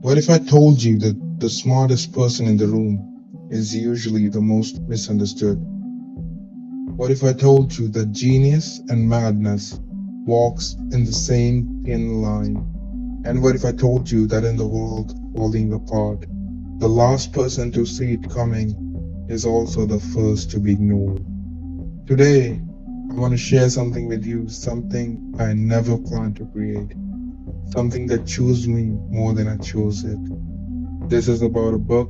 What if I told you that the smartest person in the room is usually the most misunderstood? What if I told you that genius and madness walks in the same thin line? And what if I told you that in the world falling apart, the last person to see it coming is also the first to be ignored? Today, I want to share something with you, something I never planned to create, something that chose me more than I chose it. This is about a book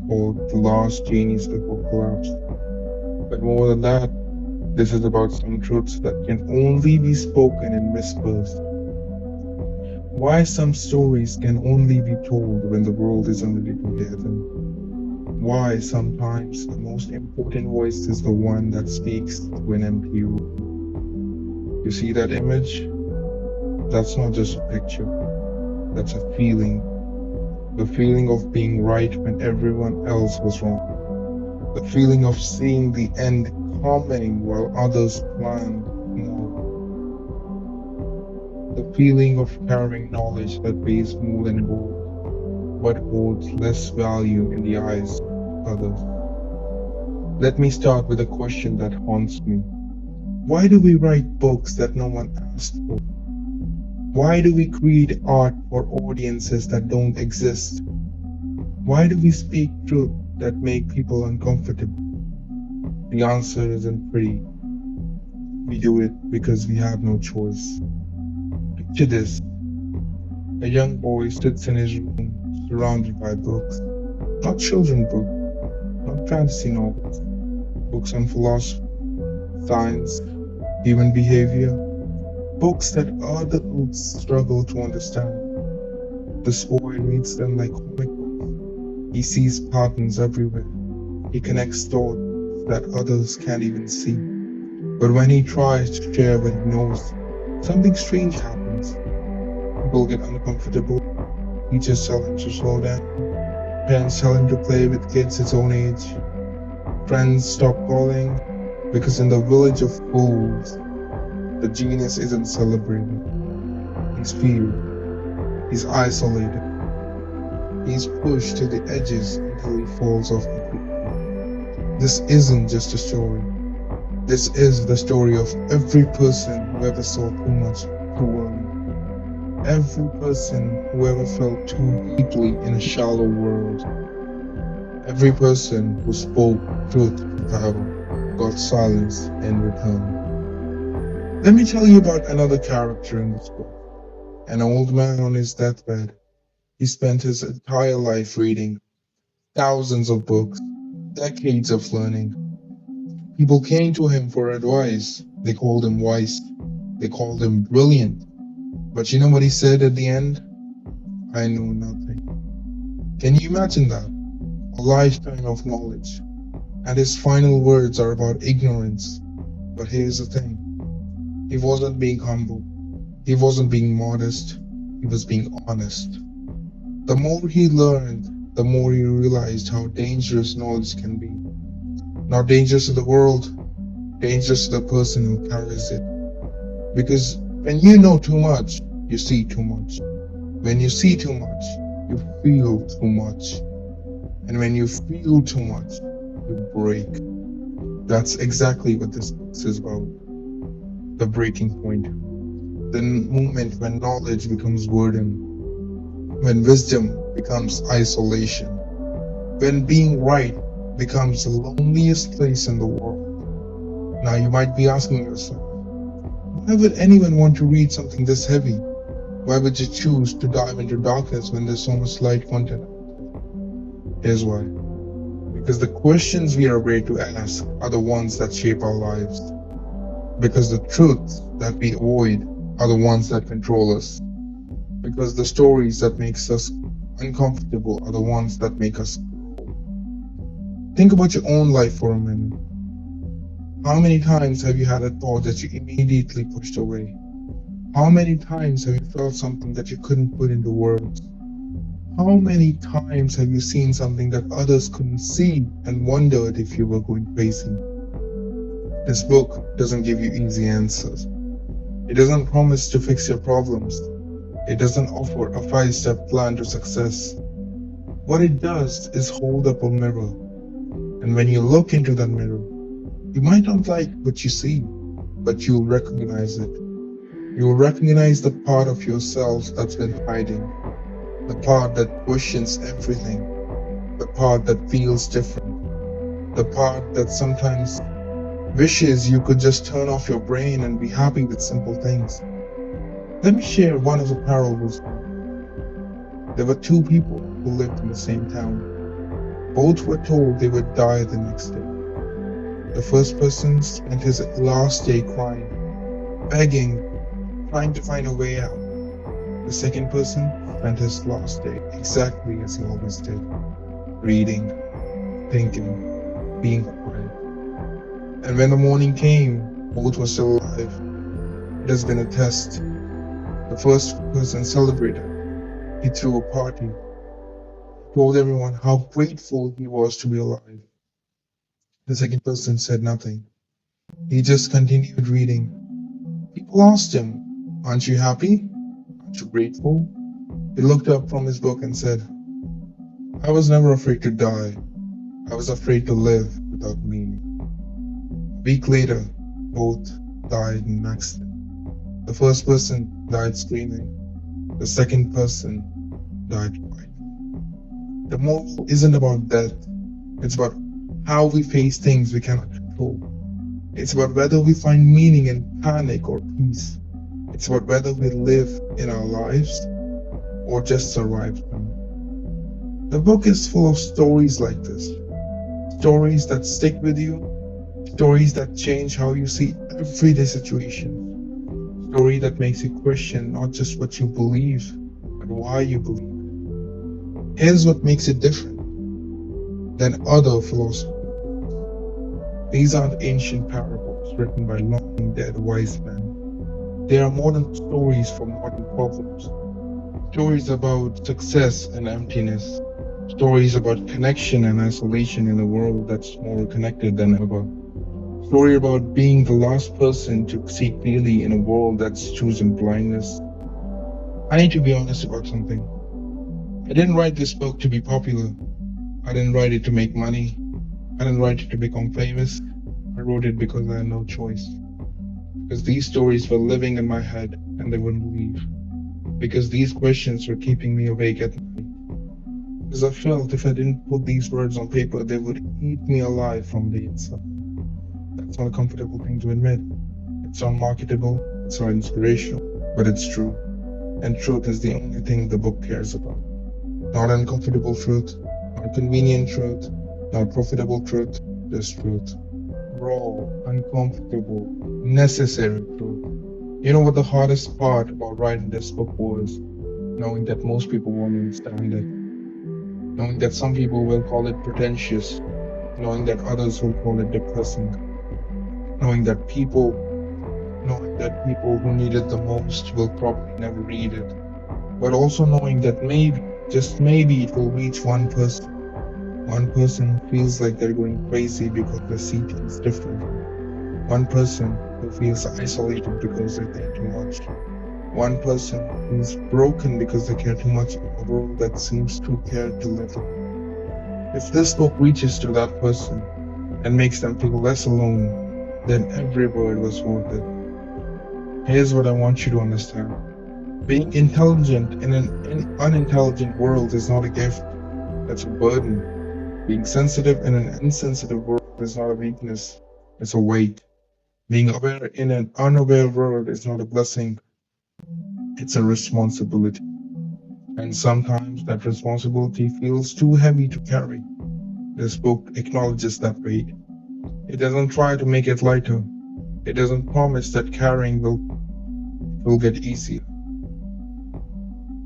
called The Last Genius Before Collapse. But more than that, this is about some truths that can only be spoken in whispers. Why some stories can only be told when the world isn't ready to hear them. Why sometimes the most important voice is the one that speaks to an empty room. You see that image? That's not just a picture, that's a feeling. The feeling of being right when everyone else was wrong. The feeling of seeing the end coming while others planned more. The feeling of carrying knowledge that weighs more than gold, but holds less value in the eyes of others. Let me start with a question that haunts me. Why do we write books that no one asked for? Why do we create art for audiences that don't exist? Why do we speak truth that make people uncomfortable? The answer isn't pretty. We do it because we have no choice. Picture this. A young boy sits in his room surrounded by books. Not children's books, not fantasy novels. Books on philosophy, science, human behavior. Books that adults struggle to understand. This boy reads them like comic books. He sees patterns everywhere. He connects dots that others can't even see. But when he tries to share what he knows, something strange happens. People get uncomfortable. Teachers tell him to slow down. Parents tell him to play with kids his own age. Friends stop calling because in the village of fools, the genius isn't celebrated. He's feared. He's isolated. He's pushed to the edges until he falls off the cliff. This isn't just a story. This is the story of every person who ever saw too much too early. Every person who ever felt too deeply in a shallow world. Every person who spoke truth to power got silence in return. Let me tell you about another character in this book. An old man on his deathbed. He spent his entire life reading thousands of books, decades of learning. People came to him for advice. They called him wise. They called him brilliant. But you know what he said at the end? I know nothing. Can you imagine that? A lifetime of knowledge. And his final words are about ignorance. But here's the thing. He wasn't being humble. He wasn't being modest. He was being honest. The more he learned, the more he realized how dangerous knowledge can be. Not dangerous to the world, dangerous to the person who carries it. Because when you know too much, you see too much. When you see too much, you feel too much. And when you feel too much, you break. That's exactly what this book is about. The breaking point. The moment when knowledge becomes burden. When wisdom becomes isolation. When being right becomes the loneliest place in the world. Now you might be asking yourself, why would anyone want to read something this heavy? Why would you choose to dive into darkness when there's so much light content? Here's why. Because the questions we are afraid to ask are the ones that shape our lives. Because the truths that we avoid are the ones that control us. Because the stories that makes us uncomfortable are the ones that make us grow. Think about your own life for a minute. How many times have you had a thought that you immediately pushed away? How many times have you felt something that you couldn't put into words? How many times have you seen something that others couldn't see and wondered if you were going crazy? This book doesn't give you easy answers. It doesn't promise to fix your problems. It doesn't offer a 5-step plan to success. What it does is hold up a mirror, and when you look into that mirror, you might not like what you see, but you'll recognize it. You'll recognize the part of yourself that's been hiding, the part that questions everything, the part that feels different, the part that sometimes wishes you could just turn off your brain and be happy with simple things. Let me share one of the parables. There were two people who lived in the same town. Both were told they would die the next day. The first person spent his last day crying, begging, trying to find a way out. The second person spent his last day exactly as he always did, reading, thinking, being quiet. And when the morning came, both were still alive. It has been a test. The first person celebrated. He threw a party, told everyone how grateful he was to be alive. The second person said nothing. He just continued reading. People asked him, "Aren't you happy? Aren't you grateful?" He looked up from his book and said, "I was never afraid to die. I was afraid to live without meaning." A week later, both died in an accident. The first person died screaming. The second person died quietly. The moral isn't about death. It's about how we face things we cannot control. It's about whether we find meaning in panic or peace. It's about whether we live in our lives or just survive them. The book is full of stories like this. Stories that stick with you. Stories that change how you see everyday situations. Story that makes you question not just what you believe, but why you believe. Here's what makes it different than other philosophies. These aren't ancient parables written by long dead wise men. They are modern stories for modern problems. Stories about success and emptiness. Stories about connection and isolation in a world that's more connected than ever. Story about being the last person to see clearly in a world that's chosen blindness. I need to be honest about something. I didn't write this book to be popular. I didn't write it to make money. I didn't write it to become famous. I wrote it because I had no choice. Because these stories were living in my head and they wouldn't leave. Because these questions were keeping me awake at night. Because I felt if I didn't put these words on paper, they would eat me alive from the inside. That's not a comfortable thing to admit. It's unmarketable, it's not inspirational, but it's true. And truth is the only thing the book cares about. Not uncomfortable truth, not convenient truth, not profitable truth, just truth. Raw, uncomfortable, necessary truth. You know what the hardest part about writing this book was? Knowing that most people won't understand it. Knowing that some people will call it pretentious. Knowing that others will call it depressing. Knowing that people who need it the most will probably never read it. But also knowing that maybe, just maybe, it will reach one person. One person who feels like they're going crazy because they see things differently. One person who feels isolated because they think too much. One person who's broken because they care too much about a world that seems to care too little. If this book reaches to that person and makes them feel less alone, then every word was worth it. Here's what I want you to understand. Being intelligent in an unintelligent world is not a gift, that's a burden. Being sensitive in an insensitive world is not a weakness, it's a weight. Being aware in an unaware world is not a blessing, it's a responsibility. And sometimes that responsibility feels too heavy to carry. This book acknowledges that weight. It doesn't try to make it lighter. It doesn't promise that carrying will get easier.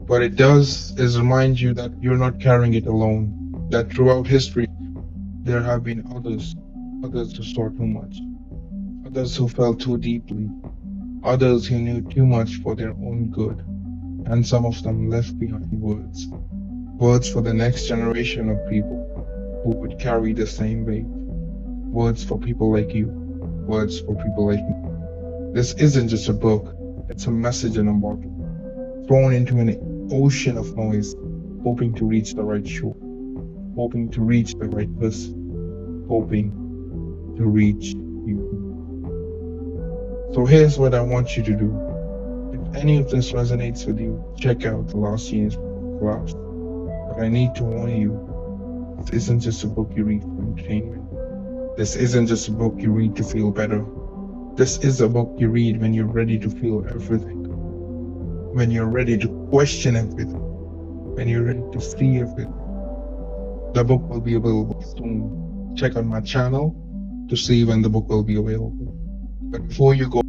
What it does is remind you that you're not carrying it alone, that throughout history there have been others who saw too much, others who felt too deeply, others who knew too much for their own good, and some of them left behind words for the next generation of people who would carry the same weight, words for people like you, words for people like me. This isn't just a book, it's a message in a bottle. thrown into an ocean of noise, hoping to reach the right shore, hoping to reach the right person, hoping to reach you. So here's what I want you to do. If any of this resonates with you, check out the Last Genius class. But I need to warn you, this isn't just a book you read for entertainment. This isn't just a book you read to feel better. This is a book you read when you're ready to feel everything, when you're ready to question everything, when you're ready to see everything. The book will be available soon. Check out my channel to see when the book will be available. But before you go,